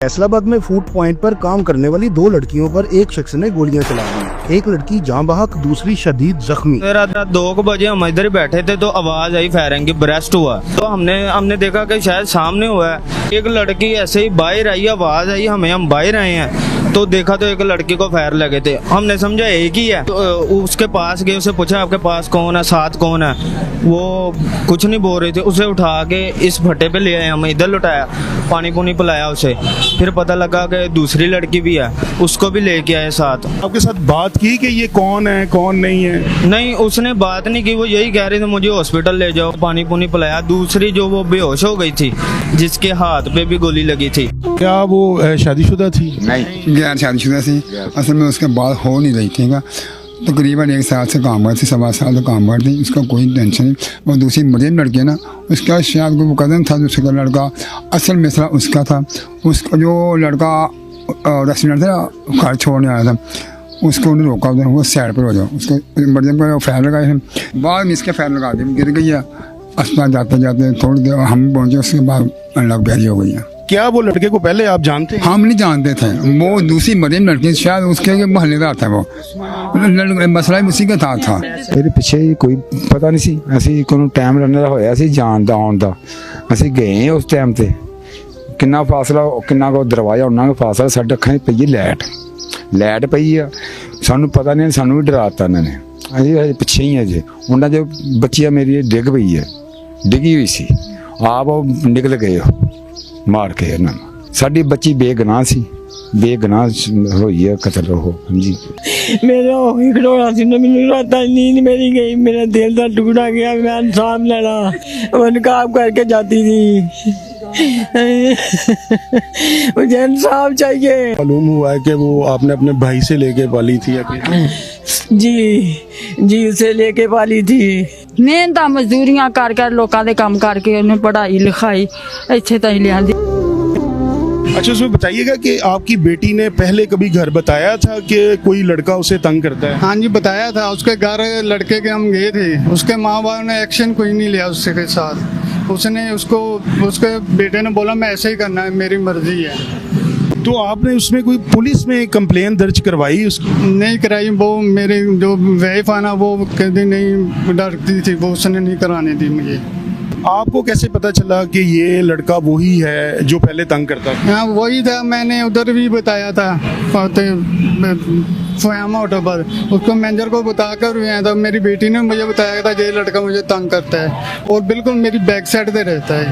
फैसलाबाद में food point पर काम करने वाली दो लड़कियों पर एक शख्स ने गोलियां चला दी। एक लड़की जाँ बहक, दूसरी शदीद जख्मी। रात 2 बजे हम इधर ही बैठे थे तो आवाज आई फायरिंग की, ब्रेस्ट हुआ। तो हमने देखा कि शायद सामने हुआ है। एक लड़की ऐसे ही बाहर आई, आवाज आई हमें, हम बाहर आए हैं तो देखा तो एक लड़की को फायर लगे थे। हमने समझा एक ही है, तो उसके पास गए, उसे पूछा आपके पास कौन है, साथ कौन है। वो कुछ नहीं बोल रही थी। उसे उठा के इस भट्टे पे ले आए, हम इधर लुटाया, पानी पुनी पिलाया उसे। फिर पता लगा कि दूसरी लड़की भी है, उसको भी लेके आए साथ। आपके साथ बात की कि ये कौन है कौन नहीं है? नहीं, उसने बात नहीं की। वो यही कह रही थी मुझे हॉस्पिटल ले जाओ, पानी पुनी पिलाया। दूसरी जो वो बेहोश हो गई थी, जिसके हाथ पे भी गोली लगी थी। क्या वो शादीशुदा थी? नहीं, गैर शादीशुदा थी। असल में उसके बाद हो नहीं रही थी का, तकरीबन 1 साल से काम करती, 1.25 साल से काम करती। उसका कोई टेंशन नहीं। वो दूसरी मरियम लड़की है ना, उसका शायद कोई कदम था, दूसरा लड़का। असल मसला उसका था। उसका जो लड़का रेस्टोरेंट था, घर छोड़ने आया था, उसको उन्होंने रोका, वो साइड पर हो जाओ। उसको मरियम को फैर लगाए, बाद में इसके फैर लगा दी, गिर गई है। अस्पताल जाते जाते थोड़ी देर हम पहुँचे, उसके बाद अल्लाह बैरी हो गई है। क्या वो लड़के को पहले आप जानते हैं? हम नहीं जानते थे। वो दूसरी मरियम लड़की शायद उसके मोहल्लेदार था। वो मसला उसी का था। ਇਹਦੇ ਪਿੱਛੇ ਕੋਈ ਪਤਾ ਨਹੀਂ ਸੀ। ਅਸੀਂ ਕੋਈ ਟਾਈਮ ਰਹਿਣ ਦਾ ਹੋਇਆ ਸੀ ਜਾਣ ਦਾ ਆਉਣ ਦਾ। ਅਸੀਂ ਗਏ ਉਸ ਟਾਈਮ ਤੇ ਕਿੰਨਾ ਫਾਸਲਾ, ਕਿੰਨਾ ਕੋ ਦਰਵਾਜ਼ਾ ਉਹਨਾਂ ਦਾ ਫਾਸਲਾ, ਸਾਡੇ ਅੱਖਾਂ 'ਚ ਪਈ ਲਾਈਟ ਪਈ ਆ। ਸਾਨੂੰ ਪਤਾ ਨਹੀਂ, ਸਾਨੂੰ ਵੀ ਡਰਾਤਾ ਇਹਨਾਂ ਨੇ। ਅਸੀਂ ਹਜੇ ਪਿੱਛੇ ਹੀ ਆ ਜੇ। ਉਹਨਾਂ ਦੇ ਬੱਚੀਆਂ ਮੇਰੀ ਡਿੱਗ ਪਈ ਹੈ, ਡਿੱਗੀ ਹੋਈ ਸੀ। ਆਪ ਉਹ ਨਿਕਲ ਗਏ ਮਾਰ ਕੇ ਇਹਨਾਂ ਨੂੰ। ਸਾਡੀ ਬੱਚੀ ਬੇਗਨਾਹ ਸੀ, ਬੇਗਨਾਹ ਹੋਈ ਹੈ ਕਤਲ। ਉਹ ਹਾਂਜੀ मेरा वही खिलौना सी ना, मैंने रात नींद मेरी गई, मेरा दिल का टुकड़ा गया। मैं इंसाफ लेना वो काम करके जाती थी। मुझे इंसाफ चाहिए। मालूम हुआ है कि वो आपने अपने भाई से लेके पाली थी अकेले? जी उसे लेके पाली थी। ਮਿਹਨਤਾਂ ਮਜ਼ਦੂਰੀਆਂ ਕਰ ਲੋਕਾਂ ਦੇ ਕੰਮ ਕਰਕੇ ਉਹਨੇ ਪੜ੍ਹਾਈ ਲਿਖਾਈ ਇੱਥੇ ਤਾਈਂ ਲਿਆਂਦੀ। अच्छा, उसमें बताइएगा कि आपकी बेटी ने पहले कभी घर बताया था कि कोई लड़का उसे तंग करता है? हाँ जी, बताया था। उसके घर लड़के के हम गए थे, उसके माँ बाप ने एक्शन कोई नहीं लिया उसके साथ। उसने उसके बेटे ने बोला मैं ऐसे ही करना है, मेरी मर्जी है। तो आपने उसमें कोई पुलिस में कंप्लेन दर्ज करवाई उसकी? नहीं कराई। वो मेरे जो वाइफ है ना, वो कहती नहीं, डरती थी वो, उसने नहीं कराने दी मुझे। आपको कैसे पता चला कि ये लड़का वही है जो पहले तंग करता था? हाँ वही था। मैंने उधर भी बताया था, फयामा होटल पर। उसको मैनेजर को बता कर भी आया था। मेरी बेटी ने मुझे बताया था ये लड़का मुझे तंग करता है और बिल्कुल मेरी बैक साइड पे रहता है।